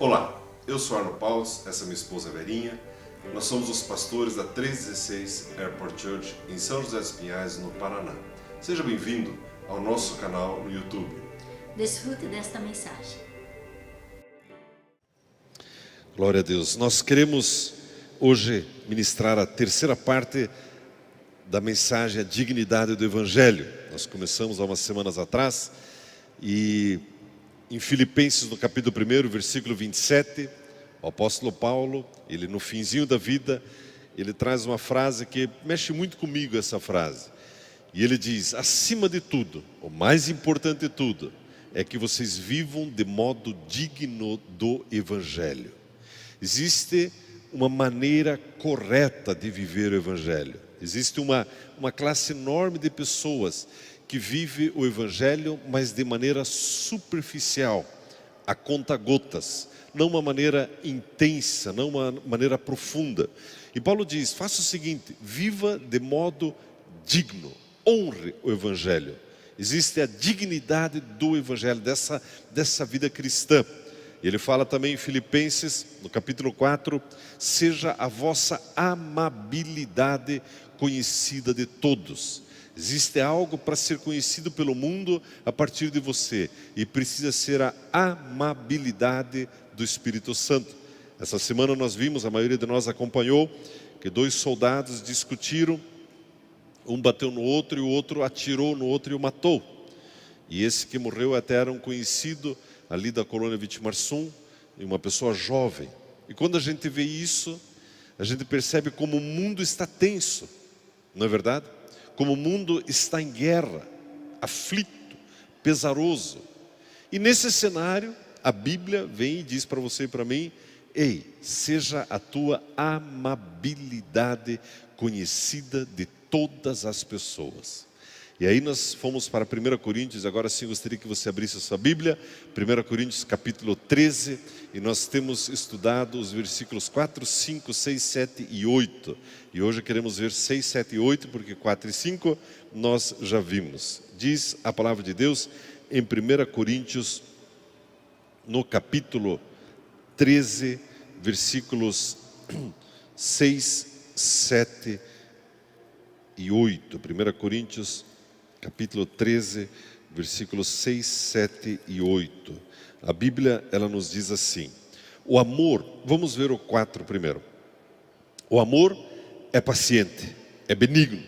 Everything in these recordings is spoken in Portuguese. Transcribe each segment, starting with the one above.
Olá, eu sou Arno Paus, essa é minha esposa Verinha. Nós somos os pastores da 316 Airport Church em São José dos Pinhais, no Paraná. Seja bem-vindo ao nosso canal no YouTube. Desfrute desta mensagem. Glória a Deus. Nós queremos hoje ministrar a terceira parte da mensagem A Dignidade do Evangelho. Nós começamos há umas semanas atrás e em Filipenses, no capítulo 1, versículo 27, o apóstolo Paulo, ele no finzinho da vida, ele traz uma frase que mexe muito comigo, essa frase. E ele diz: acima de tudo, o mais importante de tudo, é que vocês vivam de modo digno do Evangelho. Existe uma maneira correta de viver o Evangelho. Existe uma classe enorme de pessoas que vive o Evangelho, mas de maneira superficial, a conta-gotas, não uma maneira intensa, não uma maneira profunda. E Paulo diz: faça o seguinte, viva de modo digno, honre o Evangelho. Existe a dignidade do Evangelho, dessa vida cristã. E ele fala também em Filipenses, no capítulo 4, seja a vossa amabilidade conhecida de todos. Existe algo para ser conhecido pelo mundo a partir de você, e precisa ser a amabilidade do Espírito Santo. Essa semana nós vimos, a maioria de nós acompanhou, que 2 soldados discutiram, um bateu no outro e o outro atirou no outro e o matou. E esse que morreu até era um conhecido ali da colônia Vitimarsum, uma pessoa jovem. E quando a gente vê isso, a gente percebe como o mundo está tenso, não é verdade? Como o mundo está em guerra, aflito, pesaroso. E nesse cenário, a Bíblia vem e diz para você e para mim: ei, seja a tua amabilidade conhecida de todas as pessoas. E aí nós fomos para 1 Coríntios, agora sim gostaria que você abrisse a sua Bíblia, 1 Coríntios capítulo 13, e nós temos estudado os versículos 4, 5, 6, 7 e 8. E hoje queremos ver 6, 7 e 8, porque 4 e 5 nós já vimos. Diz a palavra de Deus em 1 Coríntios, no capítulo 13, versículos 6, 7 e 8. 1 Coríntios capítulo 13, versículos 6, 7 e 8. A Bíblia, ela nos diz assim: o amor, vamos ver o 4 primeiro. O amor é paciente, é benigno.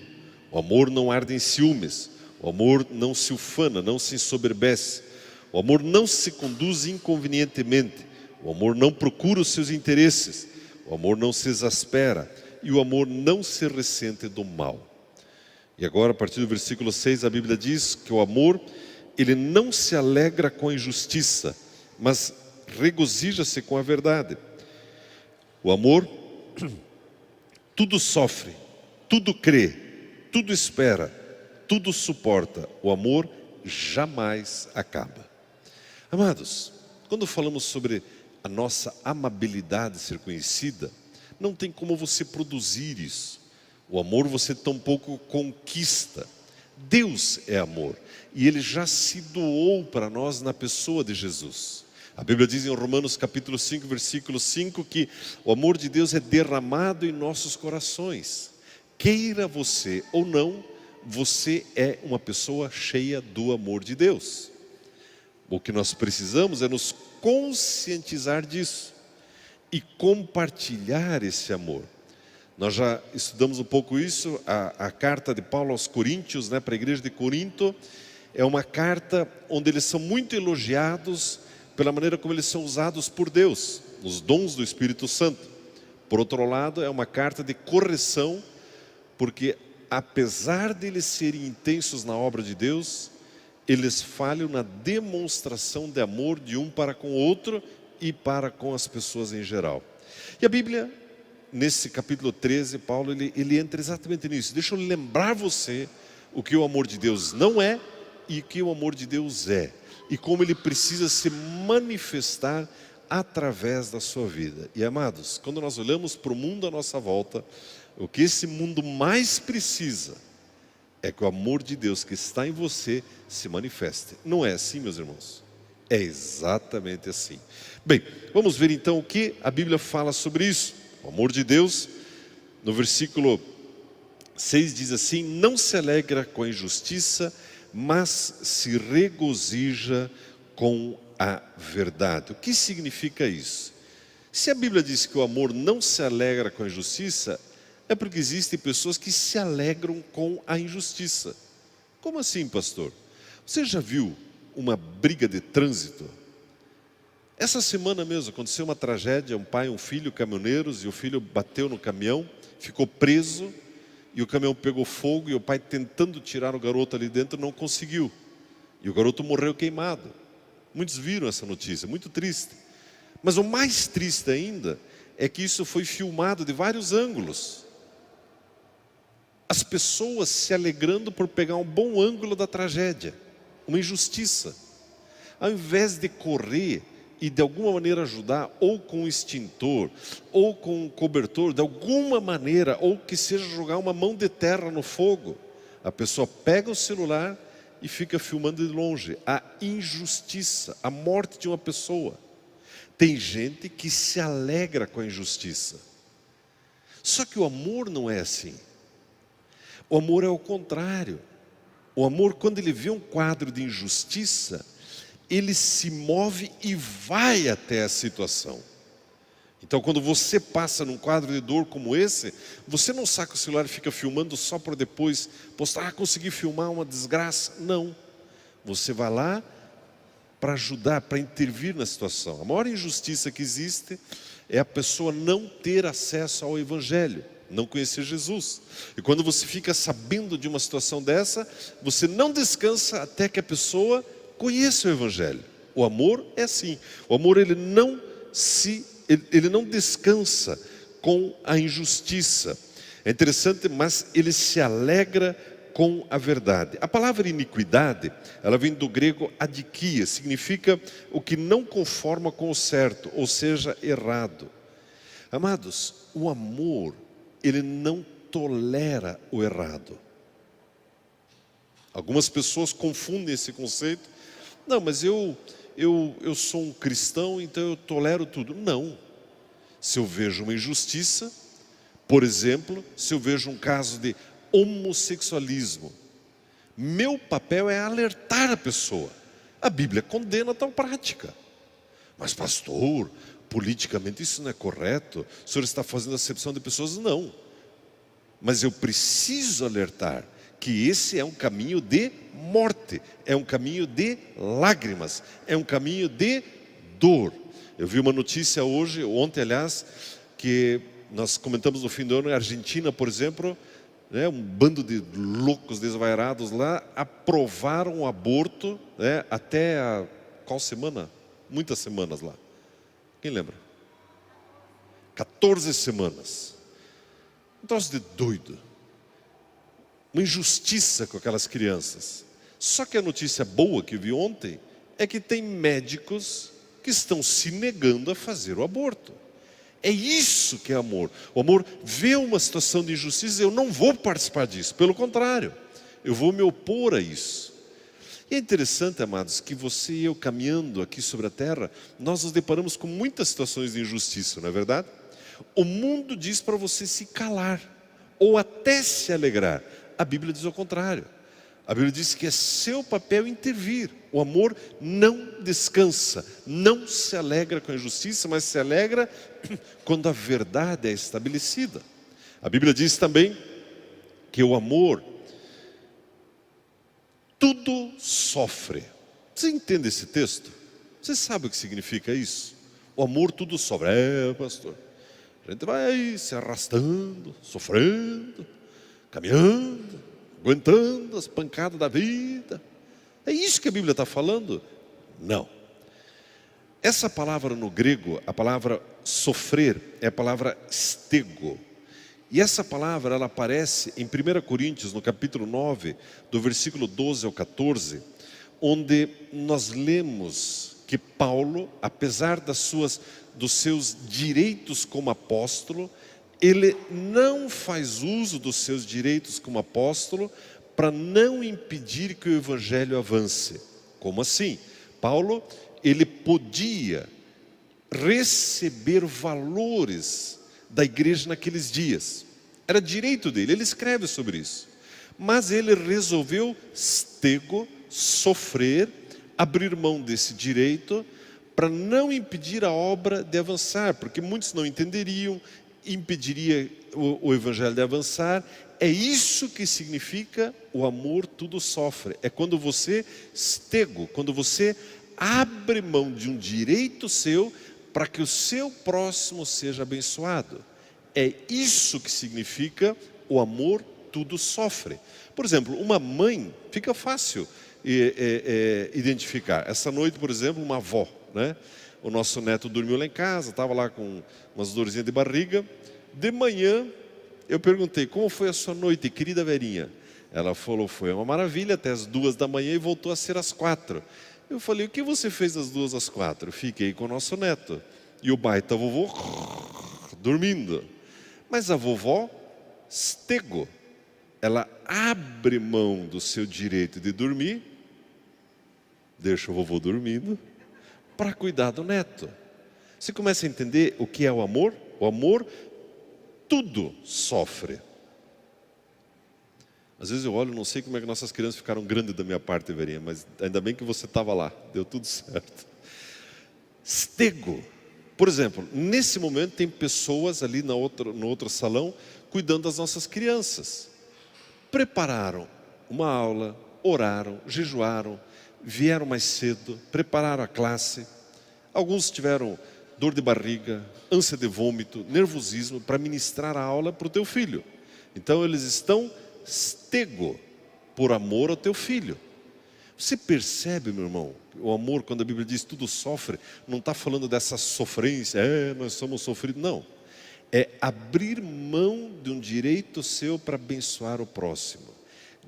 O amor não arde em ciúmes. O amor não se ufana, não se ensoberbece. O amor não se conduz inconvenientemente. O amor não procura os seus interesses. O amor não se exaspera. E o amor não se ressente do mal. E agora, a partir do versículo 6, a Bíblia diz que o amor, ele não se alegra com a injustiça, mas regozija-se com a verdade. O amor tudo sofre, tudo crê, tudo espera, tudo suporta. O amor jamais acaba. Amados, quando falamos sobre a nossa amabilidade ser conhecida, não tem como você produzir isso. O amor você tampouco conquista. Deus é amor, e Ele já se doou para nós na pessoa de Jesus. A Bíblia diz em Romanos capítulo 5, versículo 5, que o amor de Deus é derramado em nossos corações. Queira você ou não, você é uma pessoa cheia do amor de Deus. O que nós precisamos é nos conscientizar disso e compartilhar esse amor. Nós já estudamos um pouco isso, a carta de Paulo aos Coríntios, para a igreja de Corinto. É uma carta onde eles são muito elogiados pela maneira como eles são usados por Deus, os dons do Espírito Santo. Por outro lado, é uma carta de correção, porque apesar de eles serem intensos na obra de Deus, eles falham na demonstração de amor de um para com o outro e para com as pessoas em geral. E a Bíblia, nesse capítulo 13, Paulo ele entra exatamente nisso. Deixa eu lembrar você o que o amor de Deus não é e o que o amor de Deus é. E como ele precisa se manifestar através da sua vida. E amados, quando nós olhamos para o mundo à nossa volta, o que esse mundo mais precisa é que o amor de Deus que está em você se manifeste. Não é assim, meus irmãos? É exatamente assim. Bem, vamos ver então o que a Bíblia fala sobre isso. O amor de Deus, no versículo 6 diz assim: não se alegra com a injustiça, mas se regozija com a verdade. O que significa isso? Se a Bíblia diz que o amor não se alegra com a injustiça, é porque existem pessoas que se alegram com a injustiça. Como assim, pastor? Você já viu uma briga de trânsito? Essa semana mesmo aconteceu uma tragédia, um pai e um filho caminhoneiros, e o filho bateu no caminhão, ficou preso, e o caminhão pegou fogo, e o pai tentando tirar o garoto ali dentro não conseguiu. E o garoto morreu queimado. Muitos viram essa notícia, muito triste. Mas o mais triste ainda é que isso foi filmado de vários ângulos. As pessoas se alegrando por pegar um bom ângulo da tragédia, uma injustiça. Ao invés de correr e de alguma maneira ajudar, ou com um extintor, ou com um cobertor, de alguma maneira, ou que seja jogar uma mão de terra no fogo, a pessoa pega o celular e fica filmando de longe a injustiça, a morte de uma pessoa. Tem gente que se alegra com a injustiça. Só que o amor não é assim. O amor é o contrário. O amor, quando ele vê um quadro de injustiça, ele se move e vai até a situação. Então, quando você passa num quadro de dor como esse, você não saca o celular e fica filmando só para depois postar: consegui filmar uma desgraça. Não. Você vai lá para ajudar, para intervir na situação. A maior injustiça que existe é a pessoa não ter acesso ao Evangelho, não conhecer Jesus. E quando você fica sabendo de uma situação dessa, você não descansa até que a pessoa conheça o Evangelho. O amor é assim. O amor ele não descansa com a injustiça. É interessante, mas ele se alegra com a verdade. A palavra iniquidade, ela vem do grego adikia, significa o que não conforma com o certo, ou seja, errado. Amados, o amor, ele não tolera o errado. Algumas pessoas confundem esse conceito. Não, mas eu sou um cristão, então eu tolero tudo. Não. Se eu vejo uma injustiça, por exemplo, se eu vejo um caso de homossexualismo, meu papel é alertar a pessoa. A Bíblia condena tal prática. Mas pastor, politicamente isso não é correto, o senhor está fazendo acepção de pessoas? Não. Mas eu preciso alertar que esse é um caminho de morte, é um caminho de lágrimas, é um caminho de dor. Eu vi uma notícia ontem aliás, que nós comentamos no fim do ano, na Argentina, por exemplo, né, um bando de loucos desvairados lá aprovaram o aborto, né, até qual semana? Muitas semanas lá. Quem lembra? 14 semanas. Um troço de doido. Uma injustiça com aquelas crianças. Só que a notícia boa que eu vi ontem é que tem médicos que estão se negando a fazer o aborto. É isso que é amor. O amor vê uma situação de injustiça e eu não vou participar disso. Pelo contrário, eu vou me opor a isso. E é interessante, amados, que você e eu caminhando aqui sobre a terra, nós nos deparamos com muitas situações de injustiça, não é verdade? O mundo diz para você se calar, ou até se alegrar. A Bíblia diz o contrário. A Bíblia diz que é seu papel intervir. O amor não descansa, não se alegra com a injustiça, mas se alegra quando a verdade é estabelecida. A Bíblia diz também que o amor tudo sofre. Você entende esse texto? Você sabe o que significa isso? O amor tudo sofre. Pastor, a gente vai se arrastando, sofrendo, caminhando, aguentando as pancadas da vida. É isso que a Bíblia está falando? Não. Essa palavra no grego, a palavra sofrer, é a palavra stego. E essa palavra, ela aparece em 1 Coríntios, no capítulo 9, do versículo 12 ao 14, onde nós lemos que Paulo, apesar dos seus direitos como apóstolo, ele não faz uso dos seus direitos como apóstolo para não impedir que o evangelho avance. Como assim? Paulo, ele podia receber valores da igreja naqueles dias. Era direito dele, ele escreve sobre isso. Mas ele resolveu sofrer, abrir mão desse direito, para não impedir a obra de avançar, porque muitos não entenderiam, impediria o evangelho de avançar. É isso que significa o amor tudo sofre. É quando você quando você abre mão de um direito seu para que o seu próximo seja abençoado. É isso que significa o amor tudo sofre. Por exemplo, uma mãe, fica fácil identificar. Essa noite, por exemplo, uma avó, né? O nosso neto dormiu lá em casa, estava lá com umas dorzinhas de barriga. De manhã, eu perguntei: como foi a sua noite, querida Verinha? Ela falou: foi uma maravilha, até as 2 da manhã e voltou a ser às 4. Eu falei: o que você fez das 2 às 4? Fiquei com o nosso neto. E o baita vovô dormindo. Mas a vovó, ela abre mão do seu direito de dormir, deixa o vovô dormindo, para cuidar do neto. Você começa a entender o que é o amor? O amor tudo sofre. Às vezes eu olho, não sei como é que nossas crianças ficaram grandes da minha parte, Verinha, mas ainda bem que você estava lá, deu tudo certo. Por exemplo, nesse momento tem pessoas ali no outro salão cuidando das nossas crianças. Prepararam uma aula, oraram, jejuaram, vieram mais cedo, prepararam a classe. Alguns tiveram dor de barriga, ânsia de vômito, nervosismo para ministrar a aula para o teu filho. Então eles estão por amor ao teu filho. Você percebe, meu irmão, o amor, quando a Bíblia diz tudo sofre, não está falando dessa sofrência, nós somos sofridos, não. É abrir mão de um direito seu para abençoar o próximo.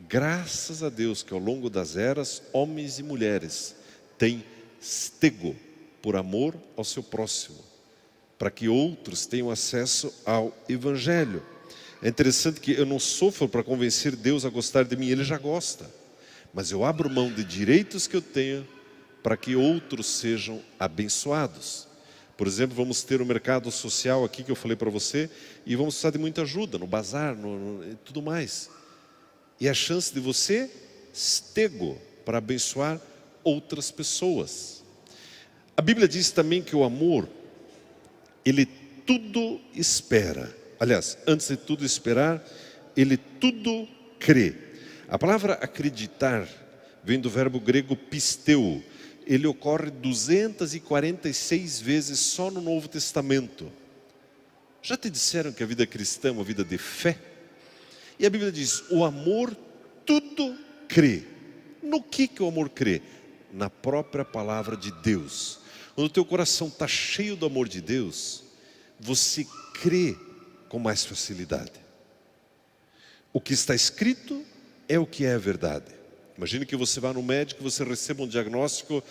Graças a Deus que ao longo das eras, homens e mulheres têm por amor ao seu próximo, para que outros tenham acesso ao Evangelho. É interessante que eu não sofro para convencer Deus a gostar de mim, Ele já gosta. Mas eu abro mão de direitos que eu tenho para que outros sejam abençoados. Por exemplo, vamos ter o mercado social aqui que eu falei para você, e vamos precisar de muita ajuda no bazar, tudo mais. E a chance de você para abençoar outras pessoas. A Bíblia diz também que o amor, ele tudo espera. Aliás, antes de tudo esperar, ele tudo crê. A palavra acreditar vem do verbo grego pisteu. Ele ocorre 246 vezes só no Novo Testamento. Já te disseram que a vida cristã é uma vida de fé? E a Bíblia diz: o amor tudo crê. No que o amor crê? Na própria palavra de Deus. Quando o teu coração está cheio do amor de Deus, você crê com mais facilidade. O que está escrito é o que é a verdade. Imagine que você vá no médico e você receba um diagnóstico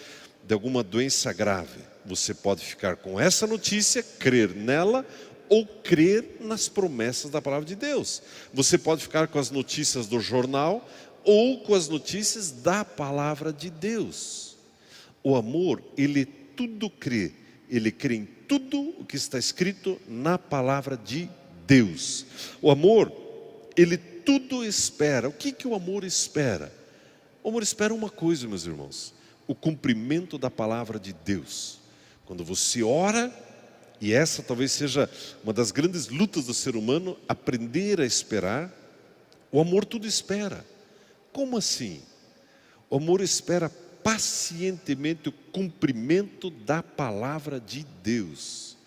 de alguma doença grave. Você pode ficar com essa notícia, crer nela, ou crer nas promessas da palavra de Deus. Você pode ficar com as notícias do jornal, ou com as notícias da palavra de Deus. O amor, ele tudo crê. Ele crê em tudo o que está escrito na palavra de Deus. O amor, ele tudo espera. O que o amor espera? O amor espera uma coisa, meus irmãos: o cumprimento da palavra de Deus. Quando você ora, e essa talvez seja uma das grandes lutas do ser humano, aprender a esperar. O amor tudo espera. Como assim? O amor espera pacientemente o cumprimento da palavra de Deus.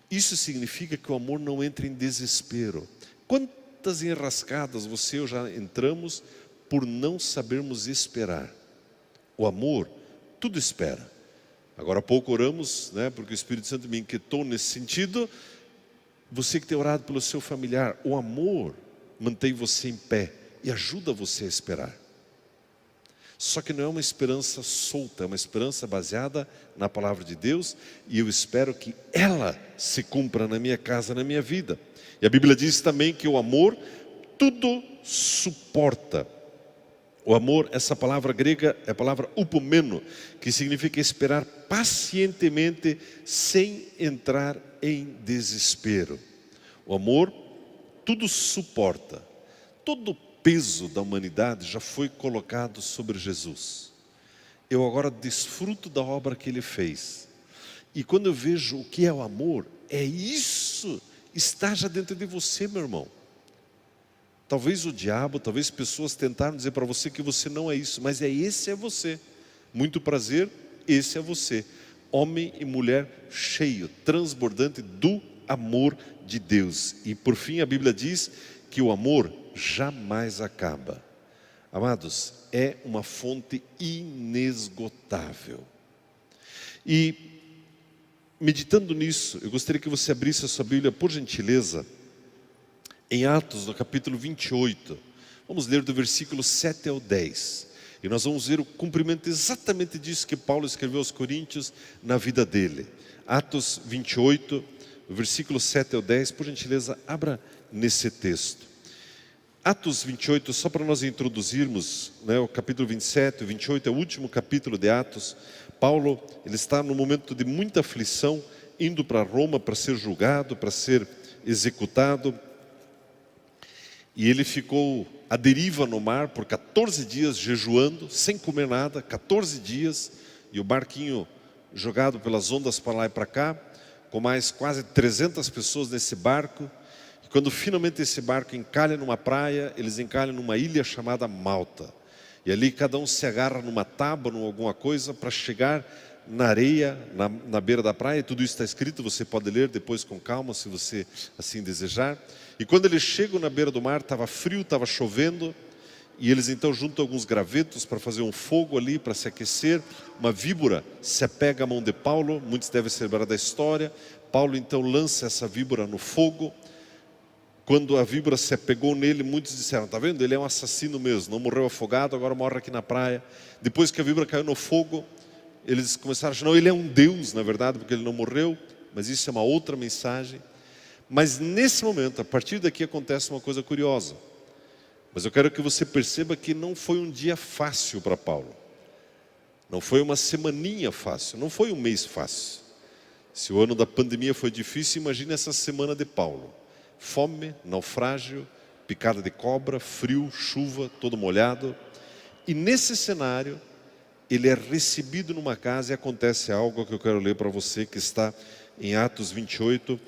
Isso significa que o amor não entra em desespero. Quantas enrascadas você e eu já entramos por não sabermos esperar? O amor tudo espera. Agora há pouco oramos, porque o Espírito Santo me inquietou nesse sentido. Você que tem orado pelo seu familiar, o amor mantém você em pé e ajuda você a esperar. Só que não é uma esperança solta, é uma esperança baseada na palavra de Deus, e eu espero que ela se cumpra na minha casa, na minha vida. E a Bíblia diz também que o amor tudo suporta. O amor, essa palavra grega é a palavra upomeno, que significa esperar pacientemente sem entrar em desespero. O amor tudo suporta. Todo o peso da humanidade já foi colocado sobre Jesus. Eu agora desfruto da obra que Ele fez. E quando eu vejo o que é o amor, é isso, está já dentro de você, meu irmão. Talvez o diabo, talvez pessoas tentaram dizer para você que você não é isso, mas esse é você. Muito prazer, esse é você. Homem e mulher cheio, transbordante do amor de Deus. E por fim a Bíblia diz que o amor jamais acaba. Amados, é uma fonte inesgotável. E meditando nisso, eu gostaria que você abrisse a sua Bíblia, por gentileza, em Atos, no capítulo 28, vamos ler do versículo 7 ao 10. E nós vamos ver o cumprimento exatamente disso que Paulo escreveu aos Coríntios na vida dele. Atos 28, versículo 7 ao 10, por gentileza, abra nesse texto. Atos 28, só para nós introduzirmos, né, o capítulo 27, o 28 é o último capítulo de Atos. Paulo, ele está num momento de muita aflição, indo para Roma para ser julgado, para ser executado. E ele ficou à deriva no mar por 14 dias jejuando, sem comer nada, 14 dias, e o barquinho jogado pelas ondas para lá e para cá, com mais quase 300 pessoas nesse barco. E quando finalmente esse barco encalha numa praia, eles encalham numa ilha chamada Malta. E ali cada um se agarra numa tábua, numa alguma coisa, para chegar na areia, na beira da praia. Tudo isso está escrito, você pode ler depois com calma, se você assim desejar. E quando eles chegam na beira do mar, estava frio, estava chovendo, e eles então juntam alguns gravetos para fazer um fogo ali, para se aquecer. Uma víbora se apega à mão de Paulo, muitos devem se lembrar da história. Paulo então lança essa víbora no fogo. Quando a víbora se apegou nele, muitos disseram, está vendo? Ele é um assassino mesmo, não morreu afogado, agora morre aqui na praia. Depois que a víbora caiu no fogo, eles começaram a achar, não, ele é um Deus, na verdade, porque ele não morreu. Mas isso é uma outra mensagem. Mas nesse momento, a partir daqui acontece uma coisa curiosa. Mas eu quero que você perceba que não foi um dia fácil para Paulo. Não foi uma semaninha fácil, não foi um mês fácil. Se o ano da pandemia foi difícil, imagine essa semana de Paulo. Fome, naufrágio, picada de cobra, frio, chuva, todo molhado. E nesse cenário, ele é recebido numa casa e acontece algo que eu quero ler para você, que está em Atos 28,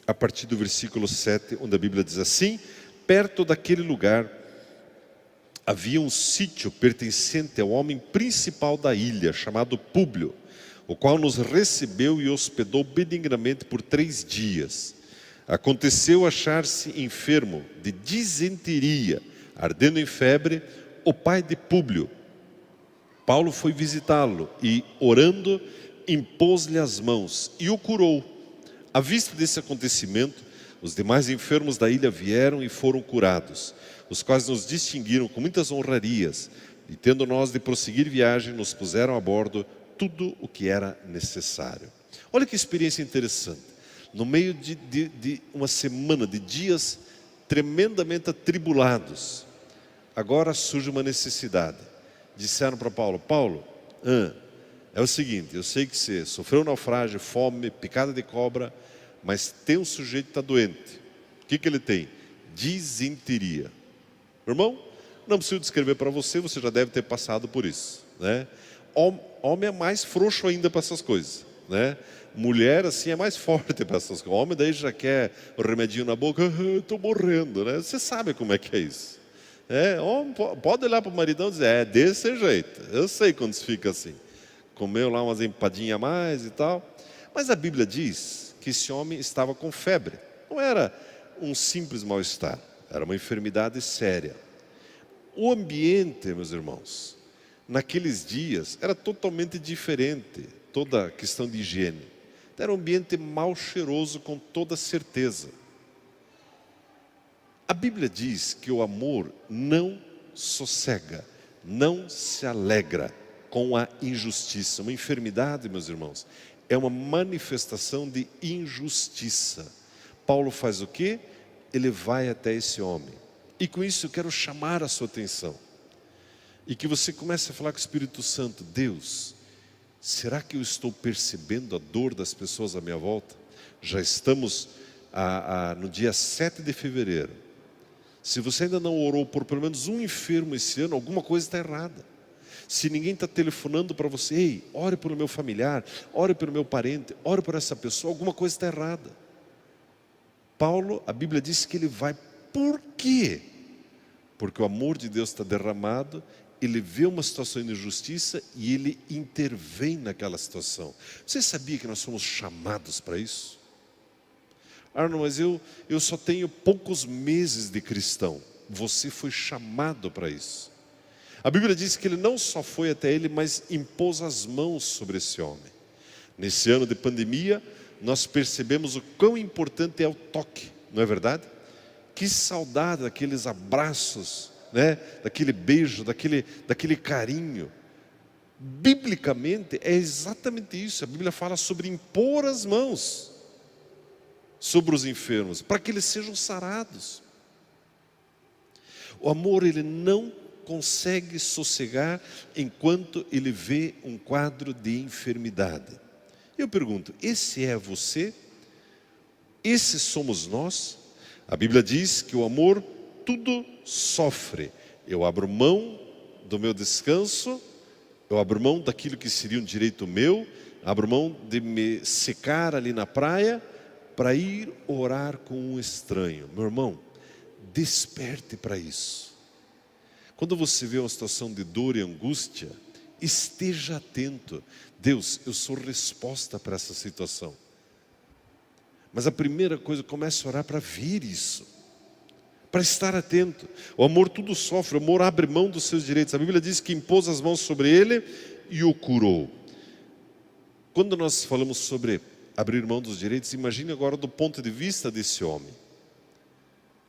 a partir do versículo 7, onde a Bíblia diz assim: perto daquele lugar havia um sítio pertencente ao homem principal da ilha, chamado Públio, o qual nos recebeu e hospedou benignamente por 3 dias. Aconteceu achar-se enfermo de disenteria, ardendo em febre, o pai de Públio. Paulo foi visitá-lo e, orando, impôs-lhe as mãos e o curou. À vista desse acontecimento, os demais enfermos da ilha vieram e foram curados, os quais nos distinguiram com muitas honrarias, e tendo nós de prosseguir viagem, nos puseram a bordo tudo o que era necessário. Olha que experiência interessante. No meio de uma semana, de dias tremendamente atribulados, agora surge uma necessidade. Disseram para Paulo, é o seguinte, eu sei que você sofreu naufrágio, fome, picada de cobra, mas tem um sujeito que está doente. O que ele tem? Disenteria. Irmão, não preciso descrever para você, você já deve ter passado por isso, né? Homem é mais frouxo ainda para essas coisas, né? Mulher assim é mais forte para essas coisas. Homem daí já quer o remedinho na boca, estou morrendo, né? Você sabe como é que é isso. Homem pode olhar para o maridão e dizer, é desse jeito. Eu sei quando se fica assim. Comeu lá umas empadinhas a mais e tal. Mas a Bíblia diz que esse homem estava com febre. Não era um simples mal-estar, era uma enfermidade séria. O ambiente, meus irmãos, naqueles dias era totalmente diferente, toda a questão de higiene. Era um ambiente mal cheiroso com toda certeza. A Bíblia diz que o amor não sossega, não se alegra com a injustiça. Uma enfermidade, meus irmãos, é uma manifestação de injustiça. Paulo faz o quê? Ele vai até esse homem. E com isso eu quero chamar a sua atenção. e que você comece a falar com o Espírito Santo: Deus, será que eu estou percebendo a dor das pessoas à minha volta? Já estamos no dia 7 de fevereiro. Se você ainda não orou por pelo menos um enfermo esse ano, alguma coisa está errada. Se ninguém está telefonando para você: ei, ore pelo meu familiar, ore pelo meu parente, ore por essa pessoa, alguma coisa está errada. Paulo, a Bíblia diz que ele vai. Por quê? Porque o amor de Deus está derramado, ele vê uma situação de injustiça e ele intervém naquela situação. Você sabia que nós somos chamados para isso? Arno, mas eu só tenho poucos meses de cristão. Você foi chamado para isso. A Bíblia diz que ele não só foi até ele, mas impôs as mãos sobre esse homem. Nesse ano de pandemia, nós percebemos o quão importante é o toque, não é verdade? Que saudade daqueles abraços, né? Daquele beijo, daquele carinho. Biblicamente é exatamente isso. A Bíblia fala sobre impor as mãos sobre os enfermos, para que eles sejam sarados. O amor, ele não consegue sossegar enquanto ele vê um quadro de enfermidade. Eu pergunto: esse é você? Esse somos nós? A Bíblia diz que o amor tudo sofre. Eu abro mão do meu descanso, eu abro mão daquilo que seria um direito meu, abro mão de me secar ali na praia para ir orar com um estranho. Meu irmão, desperte para isso. Quando você vê uma situação de dor e angústia, esteja atento. Deus, eu sou resposta para essa situação. Mas a primeira coisa, comece a orar para ver isso, para estar atento. O amor tudo sofre, o amor abre mão dos seus direitos. A Bíblia diz que impôs as mãos sobre ele e o curou. Quando nós falamos sobre abrir mão dos direitos, imagine agora do ponto de vista desse homem.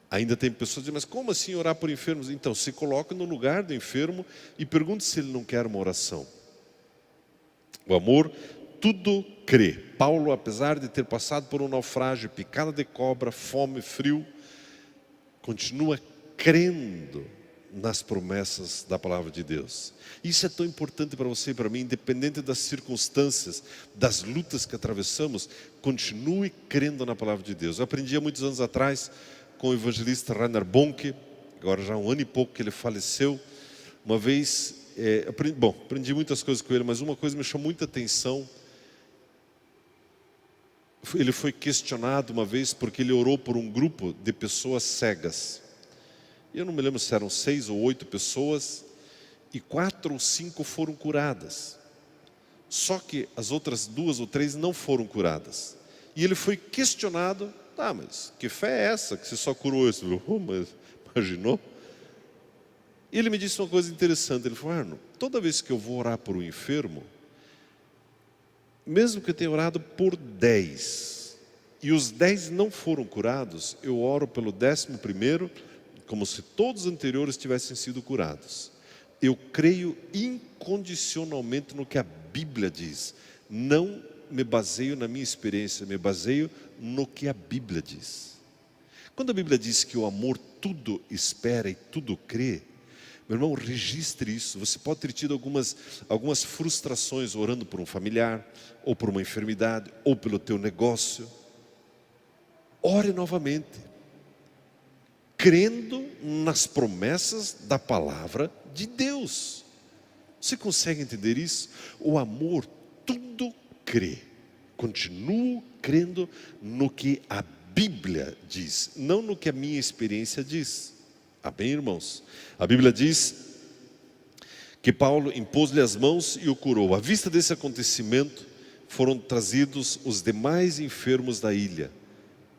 Ainda tem pessoas que dizem: mas como assim orar por enfermos? Então, se coloque no lugar do enfermo e pergunte se ele não quer uma oração. O amor tudo crê. Paulo, apesar de ter passado por um naufrágio, picada de cobra, fome, frio, continua crendo nas promessas da palavra de Deus. Isso é tão importante para você e para mim, independente das circunstâncias, das lutas que atravessamos, continue crendo na palavra de Deus. Eu aprendi há muitos anos atrás com o evangelista Rainer Bonke, agora já há um ano e pouco que ele faleceu. Uma vez, aprendi muitas coisas com ele, mas uma coisa me chamou muita atenção. Ele foi questionado uma vez porque ele orou por um grupo de pessoas cegas. Eu não me lembro se eram 6 ou 8 pessoas, e 4 ou 5 foram curadas. Só que as outras 2 ou 3 não foram curadas. E ele foi questionado: mas que fé é essa que você só curou isso? Mas imaginou? E ele me disse uma coisa interessante. Ele falou: Arno, toda vez que eu vou orar por um enfermo, mesmo que eu tenha orado por 10, e os 10 não foram curados, eu oro pelo 11º, como se todos os anteriores tivessem sido curados. Eu creio incondicionalmente no que a Bíblia diz. Não me baseio na minha experiência, me baseio no que a Bíblia diz. Quando a Bíblia diz que o amor tudo espera e tudo crê, meu irmão, registre isso. Você pode ter tido algumas frustrações orando por um familiar, ou por uma enfermidade, ou pelo teu negócio. Ore novamente, crendo nas promessas da palavra de Deus. Você consegue entender isso? O amor tudo crê. Continuo crendo no que a Bíblia diz, não no que a minha experiência diz. Amém, irmãos? A Bíblia diz que Paulo impôs-lhe as mãos e o curou. À vista desse acontecimento, foram trazidos os demais enfermos da ilha,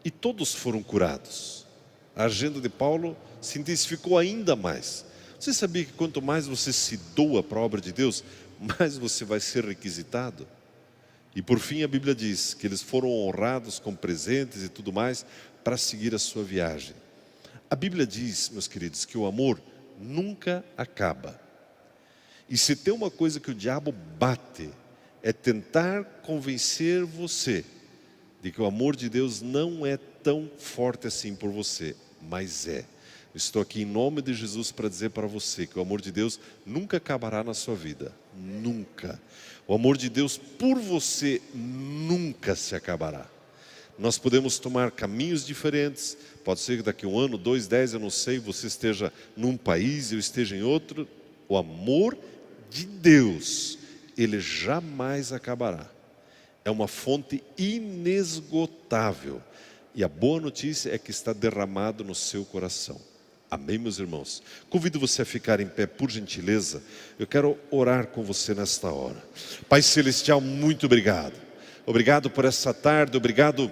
e todos foram curados. A agenda de Paulo se intensificou ainda mais. Você sabia que quanto mais você se doa para a obra de Deus, mais você vai ser requisitado? E por fim a Bíblia diz que eles foram honrados com presentes e tudo mais para seguir a sua viagem. A Bíblia diz, meus queridos, que o amor nunca acaba. E se tem uma coisa que o diabo bate, é tentar convencer você de que o amor de Deus não é tão forte assim por você, mas é. Estou aqui em nome de Jesus para dizer para você que o amor de Deus nunca acabará na sua vida. Nunca. O amor de Deus por você nunca se acabará. Nós podemos tomar caminhos diferentes. Pode ser que daqui a 1 ano, 2, 10, eu não sei, você esteja num país, eu esteja em outro. O amor de Deus, ele jamais acabará. É uma fonte inesgotável. E a boa notícia é que está derramado no seu coração. Amém, meus irmãos? Convido você a ficar em pé, por gentileza. Eu quero orar com você nesta hora. Pai Celestial, muito obrigado. Obrigado por essa tarde, obrigado,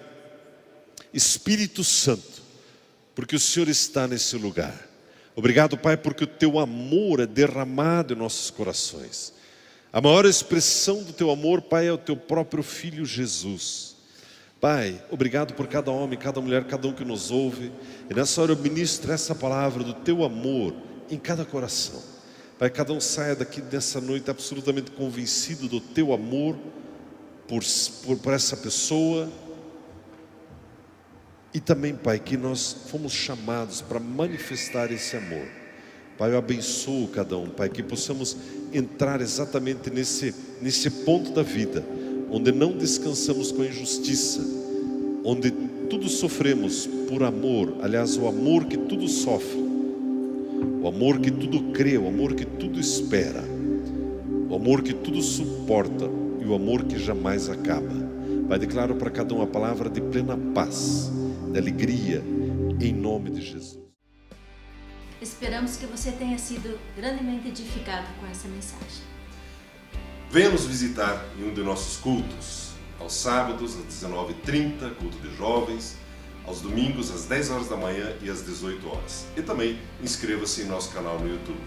Espírito Santo, porque o Senhor está nesse lugar. Obrigado, Pai, porque o Teu amor é derramado em nossos corações. A maior expressão do Teu amor, Pai, é o Teu próprio Filho Jesus. Pai, obrigado por cada homem, cada mulher, cada um que nos ouve. E nessa hora eu ministro essa palavra do Teu amor em cada coração. Pai, cada um saia daqui nessa noite absolutamente convencido do Teu amor por essa pessoa. E também, Pai, que nós fomos chamados para manifestar esse amor. Pai, eu abençoo cada um, Pai, que possamos entrar exatamente nesse ponto da vida, onde não descansamos com a injustiça, onde tudo sofremos por amor. Aliás, o amor que tudo sofre, o amor que tudo crê, o amor que tudo espera, o amor que tudo suporta e o amor que jamais acaba. Pai, declaro para cada um a palavra de plena paz, de alegria, em nome de Jesus. Esperamos que você tenha sido grandemente edificado com essa mensagem. Venha nos visitar em um de nossos cultos, aos sábados às 19h30, culto de jovens, aos domingos às 10 horas da manhã e às 18 horas. E também inscreva-se em nosso canal no YouTube.